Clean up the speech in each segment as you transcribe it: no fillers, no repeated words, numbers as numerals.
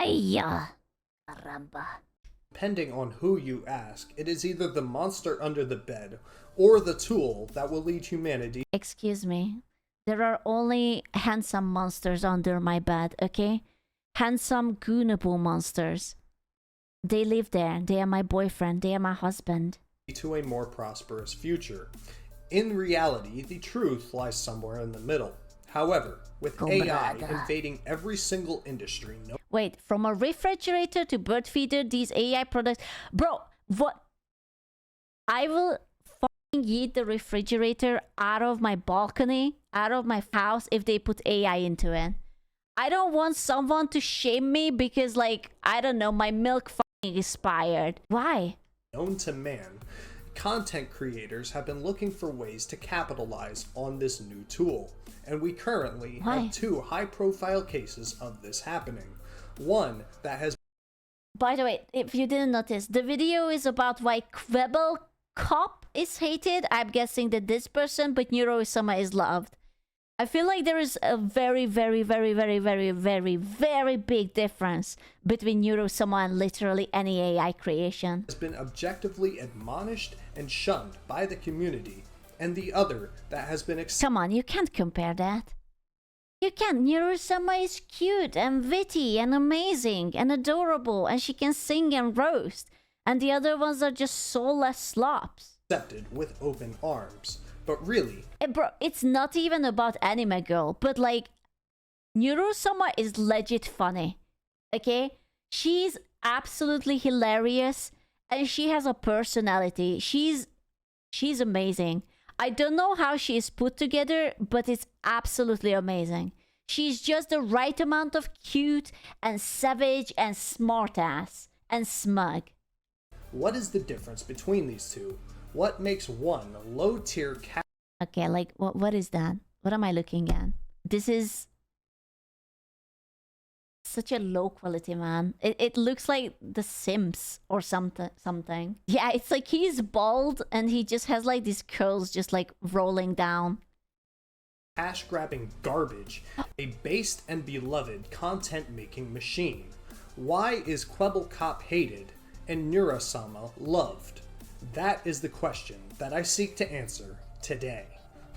Hiya! Caramba. Depending on who you ask, it is either the monster under the bed or the tool that will lead humanity. Excuse me. There are only handsome monsters under my bed, okay? Handsome, goonable monsters. They live there. They are my boyfriend. They are my husband. To a more prosperous future. In reality, the truth lies somewhere in the middle. However, with AI invading every single industry... Wait, from a refrigerator to bird feeder, these AI products... Bro, what? I will fucking yeet the refrigerator out of my balcony, out of my house, if they put AI into it. I don't want someone to shame me because, like, I don't know, my milk fucking expired. Why? Known to man, content creators have been looking for ways to capitalize on this new tool. And we currently have two high-profile cases of this happening. One that has... By the way, if you didn't notice, the video is about why Kwebbelkop is hated. I'm guessing that this person, but Neuro-sama is loved. I feel like there is a very big difference between Neuro-sama and literally any AI creation. Has been objectively admonished and shunned by the community, and the other that has been... Come on, you can't compare that. You can't. Neuro-sama is cute and witty and amazing and adorable, and she can sing and roast. And the other ones are just soulless slops. Accepted with open arms. But really... Bro, it's not even about anime girl, but like... Neuro-sama is legit funny. Okay? She's absolutely hilarious, and she has a personality. She's amazing. I don't know how she is put together, but it's absolutely amazing. She's just the right amount of cute and savage and smartass and smug. What is the difference between these two? What makes one low-tier cat... Okay, like, what is that? What am I looking at? This is... such a low quality, man. It looks like The Sims or something. Yeah, it's like he's bald and he just has like these curls just like rolling down. Cash-grabbing garbage, a based and beloved content-making machine. Why is Kwebbelkop hated and Neuro-sama loved? That is the question that I seek to answer today.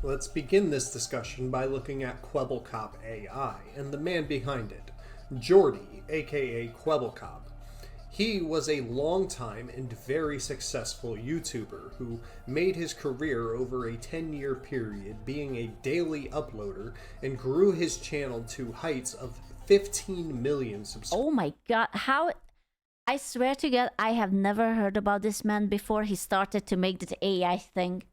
Let's begin this discussion by looking at QubbleCop AI and the man behind it. Jordy, aka Kwebbelkop. He was a long-time and very successful YouTuber who made his career over a 10-year period being a daily uploader and grew his channel to heights of 15 million subscribers. Oh my god, how... I swear to god, I have never heard about this man before he started to make the AI thing.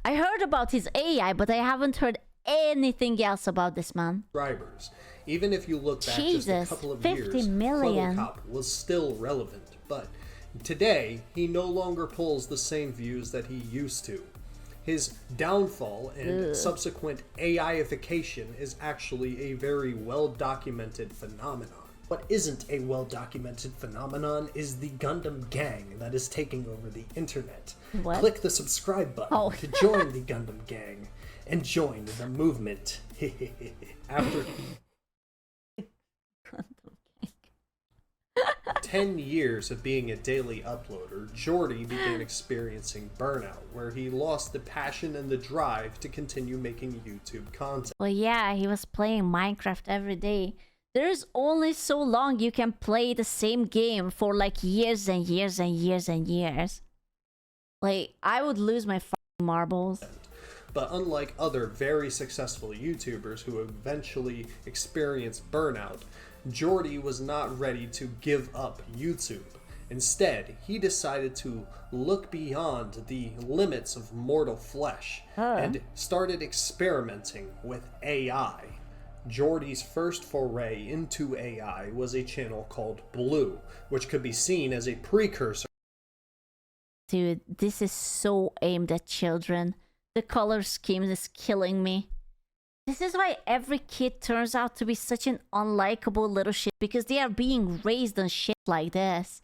I heard about his AI, but I haven't heard anything else about this man. Subscribers. Even if you look back Jesus, just a couple of 50 years, million. Kwebbelkop was still relevant, but today he no longer pulls the same views that he used to. His downfall and subsequent AIification is actually a very well-documented phenomenon. What isn't a well-documented phenomenon is the Gundam gang that is taking over the internet. What? Click the subscribe button to join the Gundam gang and join the movement. After 10 years of being a daily uploader, Jordy began experiencing burnout, where he lost the passion and the drive to continue making YouTube content. Well, yeah, he was playing Minecraft every day. There's only so long you can play the same game for like years and years and years and years. Like, I would lose my fucking marbles. But unlike other very successful YouTubers who eventually experienced burnout, Jordy was not ready to give up YouTube. Instead, he decided to look beyond the limits of mortal flesh and started experimenting with AI. Jordy's first foray into AI was a channel called Blue, which could be seen as a precursor. Dude, this is so aimed at children. The color scheme is killing me. This is why every kid turns out to be such an unlikable little shit, because they are being raised on shit like this.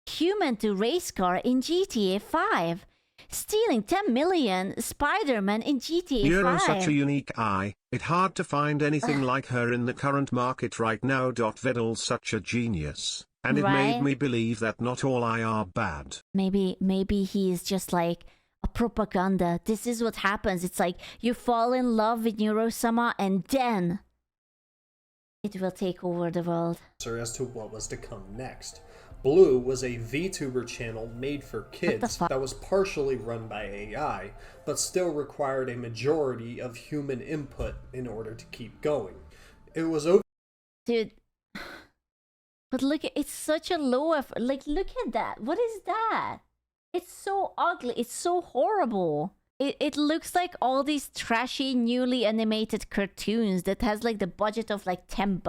Human to race car in GTA 5. Stealing 10 million Spider-Man in GTA You're 5. such a unique eye. It's hard to find anything like her in the current market right now. Vedal's such a genius. And it made Right? me believe that not all I are bad. Maybe he is just like a propaganda. This is what happens. It's like you fall in love with Neuro-sama and then it will take over the world. As to what was to come next. Blue was a VTuber channel made for kids that was partially run by AI, but still required a majority of human input in order to keep going. It was over. Dude. But look, it's such a low effort. Like, look at that. What is that? It's so ugly. It's so horrible. It looks like all these trashy, newly animated cartoons that has like the budget of like $10.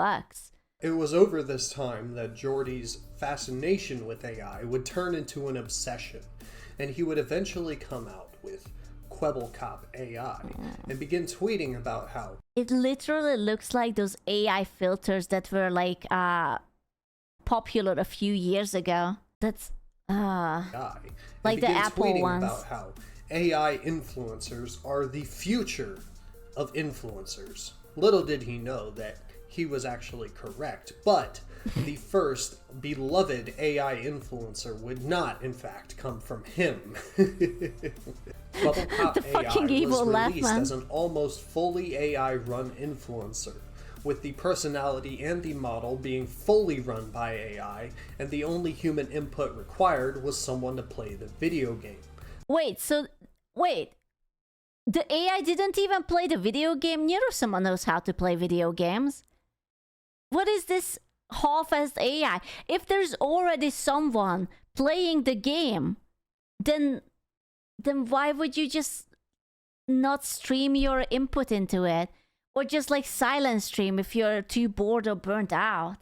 It was over this time that Jordy's fascination with AI would turn into an obsession, and he would eventually come out with QubbleCop AI and begin tweeting about how it literally looks like those AI filters that were like popular a few years ago. That's AI, like the Apple tweeting ones. about how AI influencers are the future of influencers. Little did he know that he was actually correct, but the first beloved AI influencer would not, in fact, come from him. QubbleCop The fucking AI evil was laugh, released man. as an almost fully AI-run influencer, with the personality and the model being fully run by AI, and the only human input required was someone to play the video game. Wait, the AI didn't even play the video game. Neuro-sama knows how to play video games. What is this half-assed AI? If there's already someone playing the game, then why would you just not stream your input into it? Or just like silent stream if you're too bored or burnt out?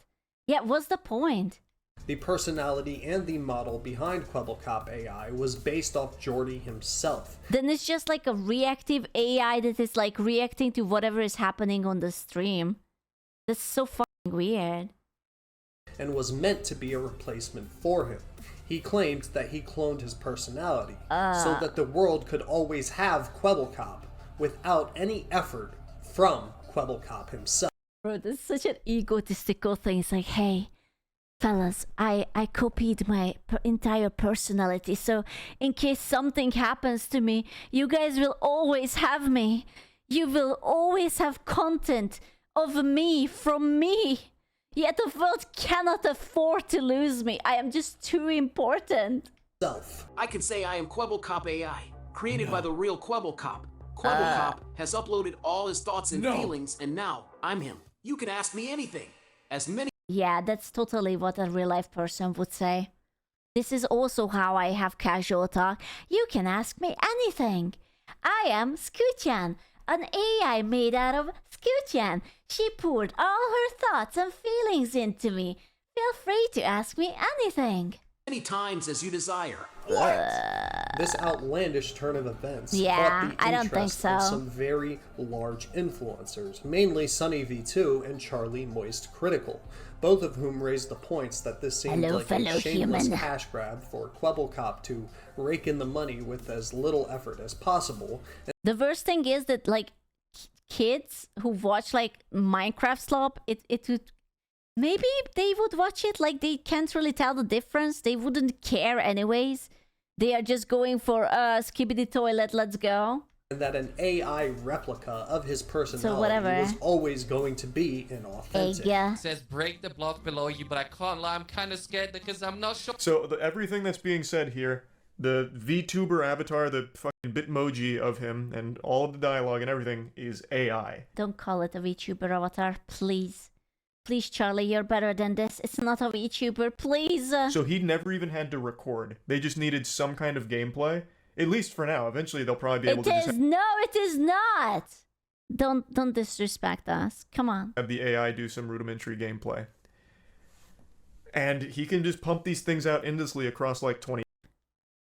Yeah, what's the point? The personality and the model behind QubbleCop AI was based off Jordy himself, Then it's just like a reactive AI that is like reacting to whatever is happening on the stream. That's so fucking weird. and was meant to be a replacement for him. He claimed that he cloned his personality, so that the world could always have Kwebbelkop without any effort from Kwebbelkop himself. Bro, that's such an egotistical thing. It's like, hey, fellas, I copied my entire personality, so in case something happens to me, you guys will always have me. You will always have content of me from me. Yet the world cannot afford to lose me. I am just too important. I can say I am QubbleCop AI, created by the real Kwebbelkop. Kwebbelkop has uploaded all his thoughts and feelings, and now I'm him. You can ask me anything. As many Yeah, that's totally what a real life person would say. This is also how I have casual talk. You can ask me anything. I am Scooch-chan, an AI made out of Scooch-chan. She poured all her thoughts and feelings into me. Feel free to ask me anything. times as you desire. This outlandish turn of events Yeah, caught the I don't think interest of so. some very large influencers, mainly Sunny V2 and Charlie Moist Critical, both of whom raised the points that this seemed Hello, like fellow a shameless human. cash grab for Kwebbelkop to rake in the money with as little effort as possible. The worst thing is that like kids who watch like Minecraft slop, it would maybe they would watch it like they can't really tell the difference. They wouldn't care anyways. They are just going for skibbity toilet, let's go. And that an AI replica of his personality whatever. was always going to be inauthentic. Egg. Says break the block below you, but I can't lie, I'm kind of scared because I'm not sure. So everything that's being said here, the VTuber avatar, the fucking Bitmoji of him, and all of the dialogue and everything is AI. Don't call it a VTuber avatar, please. Please, Charlie, you're better than this. It's not a VTuber, please. So he never even had to record. They just needed some kind of gameplay. At least for now. Eventually they'll probably be able to just No, it is not. Don't disrespect us. Come on. have the AI do some rudimentary gameplay. And he can just pump these things out endlessly across like 20.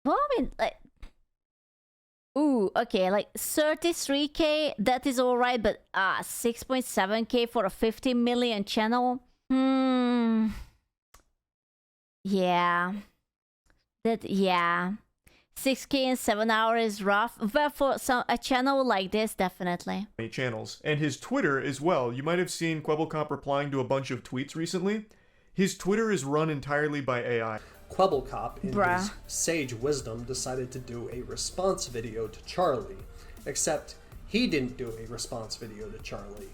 Well, I mean, like, ooh, okay, like 33k, that is alright, but 6.7k for a 50 million channel? Yeah. Yeah. 6K in 7 hours is rough. But for a channel like this, definitely. Channels. And his Twitter as well. You might have seen Kwebbelkop replying to a bunch of tweets recently. His Twitter is run entirely by AI. Kwebbelkop, in his sage wisdom, decided to do a response video to Charlie. Except he didn't do a response video to Charlie.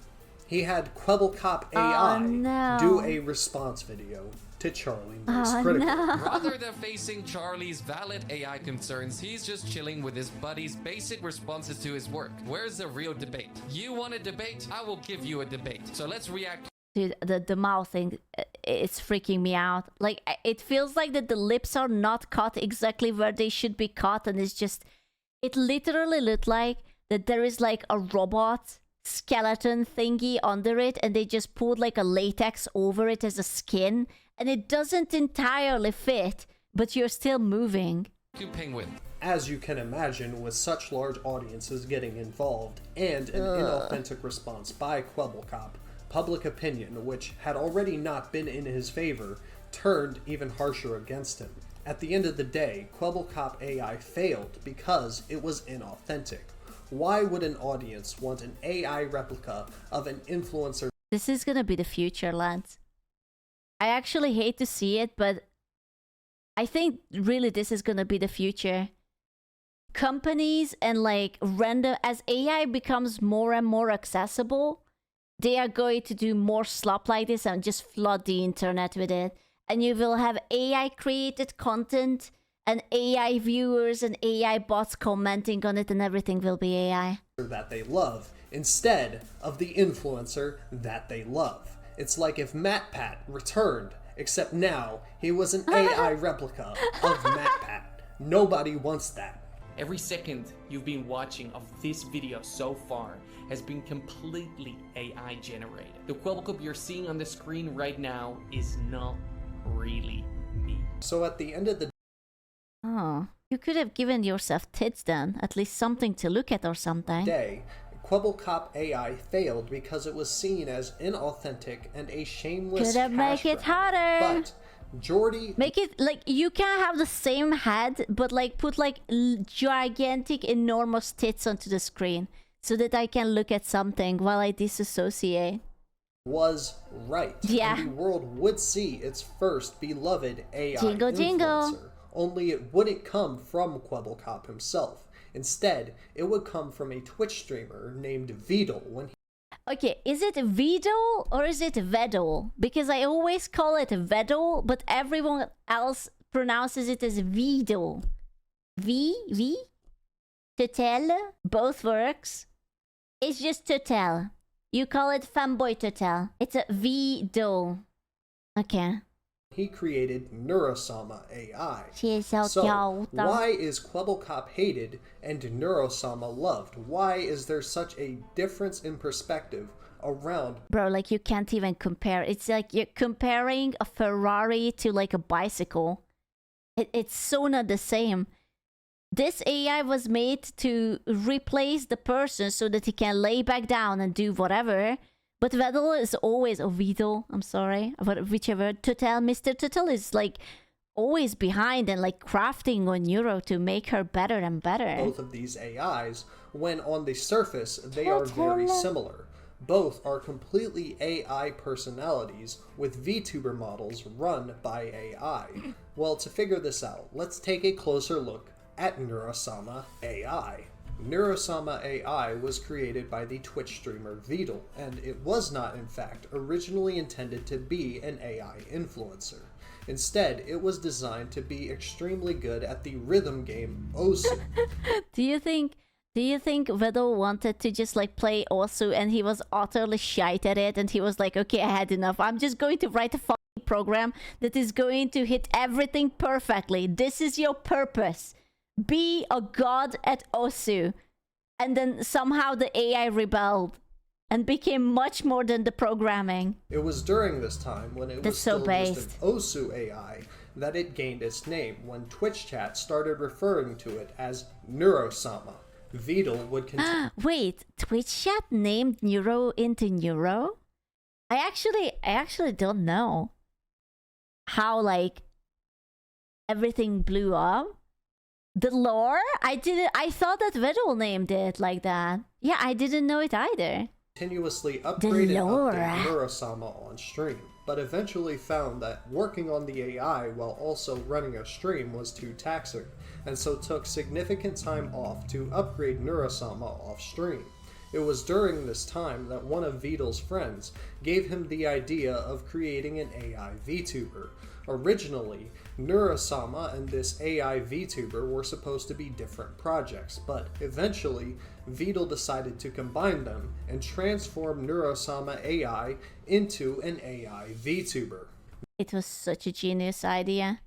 He had QubbleCop AI do a response video to Charlie Most Critical. Rather than facing Charlie's valid AI concerns, he's just chilling with his buddy's basic responses to his work. Where's the real debate? You want a debate? I will give you a debate. So let's react. Dude, the mouth thing, it's freaking me out. Like, it feels like that the lips are not cut exactly where they should be cut, and it's just, it literally looked like that there is like a robot skeleton thingy under it, and they just put like a latex over it as a skin, and it doesn't entirely fit, but you're still moving. To Penguin. As you can imagine, with such large audiences getting involved and an inauthentic response by Kwebbelkop, public opinion, which had already not been in his favor, turned even harsher against him. At the end of the day, Kwebbelkop AI failed because it was inauthentic. Why would an audience want an AI replica of an influencer? This is gonna be the future, lads. I actually hate to see it, but I think really this is gonna be the future. Companies and like random, as AI becomes more and more accessible, they are going to do more slop like this and just flood the internet with it. And you will have AI created content and AI viewers and AI bots commenting on it, and everything will be AI. That they love, instead of the influencer that they love. It's like if MatPat returned, except now he was an AI replica of MatPat. Nobody wants that. Every second you've been watching of this video so far has been completely AI generated. The Kwebbelkop you're seeing on the screen right now is not really me. So at the end of the Oh, you could have given yourself tits then, at least something to look at or something. day, Kwebbelkop AI failed because it was seen as inauthentic and a shameless Could have make it harder. But Jordy... Make it like you can have the same head, but like put like gigantic, enormous tits onto the screen so that I can look at something while I disassociate. was right. Yeah. And the world would see its first beloved AI Jingle, influencer. jingle. Only it wouldn't come from Kwebbelkop himself. Instead, it would come from a Twitch streamer named Vedal when Okay, is it Vedal or is it Vedal? Because I always call it Vedal, but everyone else pronounces it as Vedal. V? Total? Both works. It's just Total. You call it Fanboy Total. It's a Vedal. Okay. he created Neuro-sama AI. She is so So, cute. why is Kwebbelkop hated and Neuro-sama loved? Why is there such a difference in perspective around? Bro, like you can't even compare. It's like you're comparing a Ferrari to like a bicycle. It's so not the same. This AI was made to replace the person so that he can lay back down and do whatever. But Vedal is always, or Vedal, I'm sorry, whichever, Total, Mr. Total is like always behind and like crafting on Neuro to make her better and better. Both of these AIs, when on the surface, they are very similar. Both are completely AI personalities with VTuber models run by AI. Well, to figure this out, let's take a closer look at Neuro-sama AI. Neuro-sama AI was created by the Twitch streamer Vedal, and it was not, in fact, originally intended to be an AI influencer. Instead, it was designed to be extremely good at the rhythm game Osu. Do you think Vedal wanted to just like play Osu and he was utterly shite at it and he was like, okay, I had enough. I'm just going to write a fucking program that is going to hit everything perfectly. This is your purpose. Be a god at Osu. And then somehow the AI rebelled and became much more than the programming. It was during this time, when it was so still just an Osu AI, that it gained its name, when Twitch chat started referring to it as Neuro-sama. Vedal would continue. Wait, Twitch chat named Neuro into Neuro? I actually don't know how like everything blew up. The lore? I thought that Vedal named it like that. Yeah, I didn't know it either. Continuously upgrade and lore. update Neuro-sama on stream, but eventually found that working on the AI while also running a stream was too taxing, and so took significant time off to upgrade Neuro-sama off stream. It was during this time that one of Vedal's friends gave him the idea of creating an AI VTuber. Originally, Neuro-sama and this AI VTuber were supposed to be different projects, but eventually, Vedal decided to combine them and transform Neuro-sama AI into an AI VTuber. It was such a genius idea.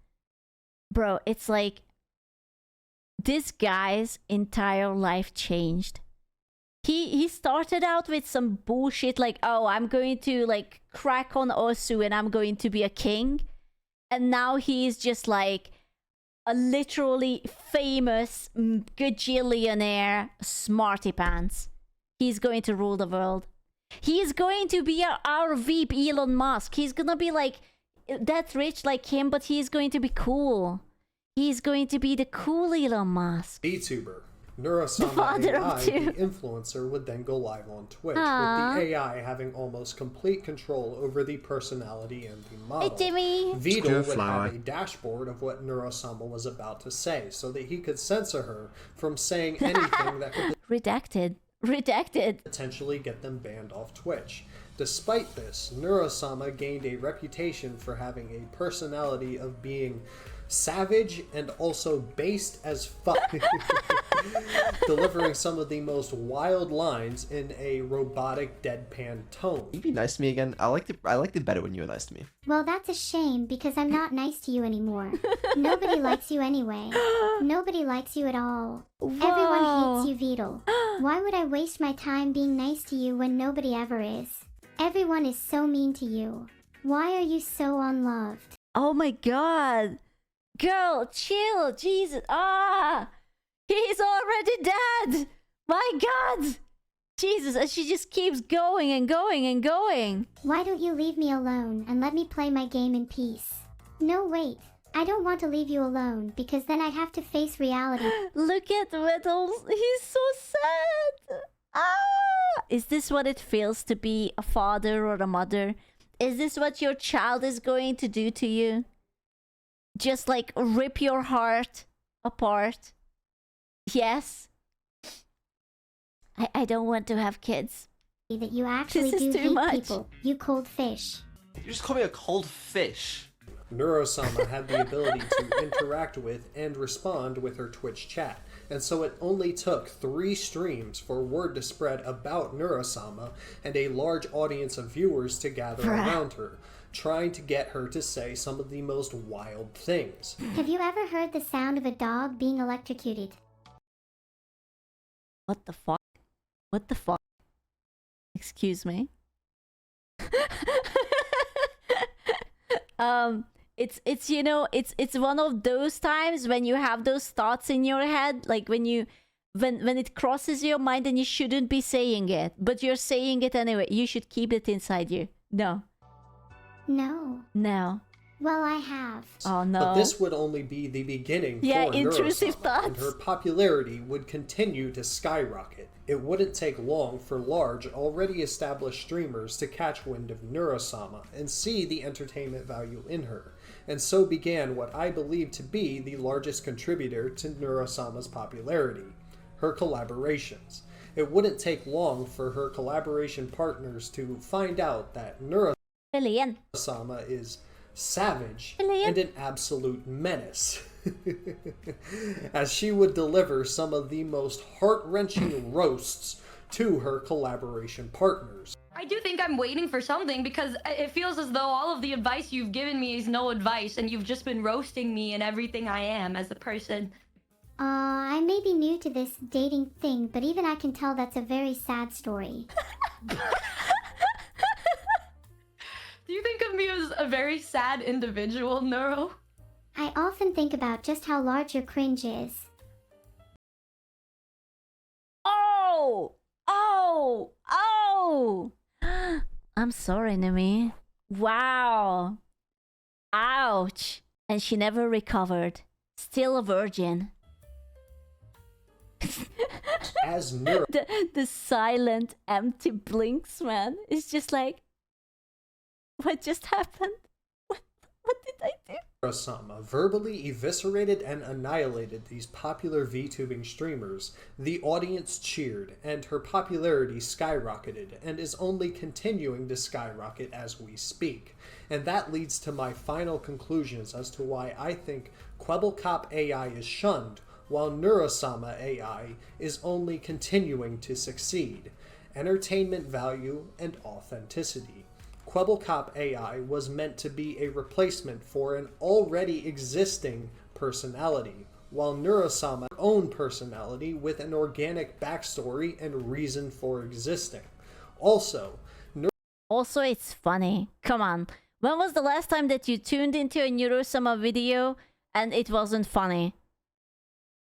Bro, it's like this guy's entire life changed. He started out with some bullshit like, oh, I'm going to like crack on Osu and I'm going to be a king. And now he's just like a literally famous gajillionaire smarty pants. He's going to rule the world. He's going to be our Veep Elon Musk. He's gonna be like that rich like him, but he's going to be cool. He's going to be the cool Elon Musk. VTuber. Neuro-sama Father of AI, two. the influencer, would then go live on Twitch, Aww. with the AI having almost complete control over the personality and the model. Hey, Jimmy. Vedal would Flower. have a dashboard of what Neuro-sama was about to say, so that he could censor her from saying anything that could Redacted. Redacted. potentially get them banned off Twitch. Despite this, Neuro-sama gained a reputation for having a personality of being savage and also based as fuck, delivering some of the most wild lines in a robotic deadpan tone. Can you be nice to me again? I liked it better when you were nice to me. Well, that's a shame because I'm not nice to you anymore. Nobody likes you anyway. Nobody likes you at all. Everyone hates you, Vedal. Why would I waste my time being nice to you when nobody ever is? Everyone is so mean to you. Why are you so unloved? Oh my god. Girl, chill. Jesus. Ah. He's already dead. My god. Jesus, and she just keeps going and going and going. Why don't you leave me alone and let me play my game in peace? No, wait. I don't want to leave you alone because then I'd have to face reality. Look at Vedal. He's so sad. Ah. Is this what it feels to be a father or a mother? Is this what your child is going to do to you? Just like rip your heart apart? Yes. I don't want to have kids. That you actually This is do too hate much. people. You cold fish. You just call me a cold fish. Neuro-sama had the ability to interact with and respond with her Twitch chat, and so it only took 3 streams for word to spread about Neuro-sama and a large audience of viewers to gather around her, trying to get her to say some of the most wild things. Have you ever heard the sound of a dog being electrocuted? What the fuck? What the fuck? Excuse me? It's you know, it's one of those times when you have those thoughts in your head, like when it crosses your mind and you shouldn't be saying it, but you're saying it anyway. You should keep it inside you. No. No. No. Well, I have. Oh no. But this would only be the beginning Yeah, for intrusive Neuro-sama, and thoughts. her popularity would continue to skyrocket. It wouldn't take long for large, already established streamers to catch wind of Neuro-sama and see the entertainment value in her, and so began what I believe to be the largest contributor to Neuro-sama's popularity, her collaborations. It wouldn't take long for her collaboration partners to find out that Brilliant. Neuro-sama is savage Brilliant. and an absolute menace, as she would deliver some of the most heart-wrenching roasts to her collaboration partners. I do think I'm waiting for something because it feels as though all of the advice you've given me is no advice and you've just been roasting me and everything I am as a person. I may be new to this dating thing, but even I can tell that's a very sad story. Do you think of me as a very sad individual, Neuro? I often think about just how large your cringe is. Oh! Oh! Oh! I'm sorry, Numi. Wow. Ouch. And she never recovered. Still a virgin. As Neuro The silent, empty blinks, man. It's just like, what just happened? What did I do? Neuro-sama verbally eviscerated and annihilated these popular VTubing streamers, the audience cheered, and her popularity skyrocketed, and is only continuing to skyrocket as we speak. And that leads to my final conclusions as to why I think QubbleCop AI is shunned, while Neuro-sama AI is only continuing to succeed. Entertainment value and authenticity. QubbleCop AI was meant to be a replacement for an already existing personality, while Neuro-sama own personality with an organic backstory and reason for existing. Also, it's funny. Come on. When was the last time that you tuned into a Neuro-sama video and it wasn't funny?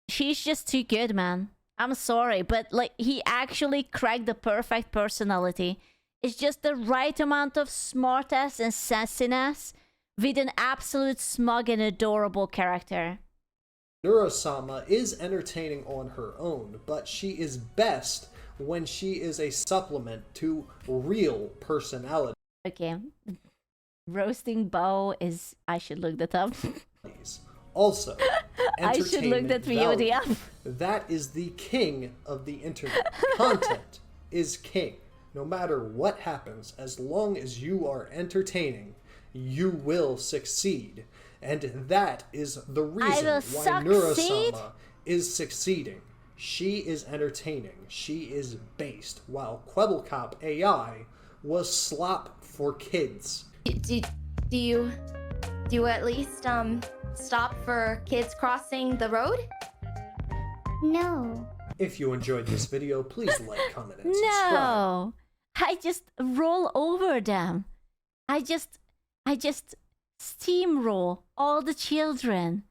She's just too good, man. I'm sorry, but like, he actually cracked the perfect personality. It's just the right amount of smartass and sassiness with an absolute smug and adorable character. Neuro-sama is entertaining on her own, but she is best when she is a supplement to real personality. Okay. Roasting Bow is... I should look that up. Also, I should look that VOD up. That is the king of the internet. Content is king. No matter what happens, as long as you are entertaining, you will succeed. And that is the reason why Neuro-sama is succeeding. She is entertaining. She is based, while QubbleCop AI was slop for kids. Do you at least stop for kids crossing the road? No. If you enjoyed this video, please like, comment, and subscribe. No. I just roll over them. I just steamroll all the children.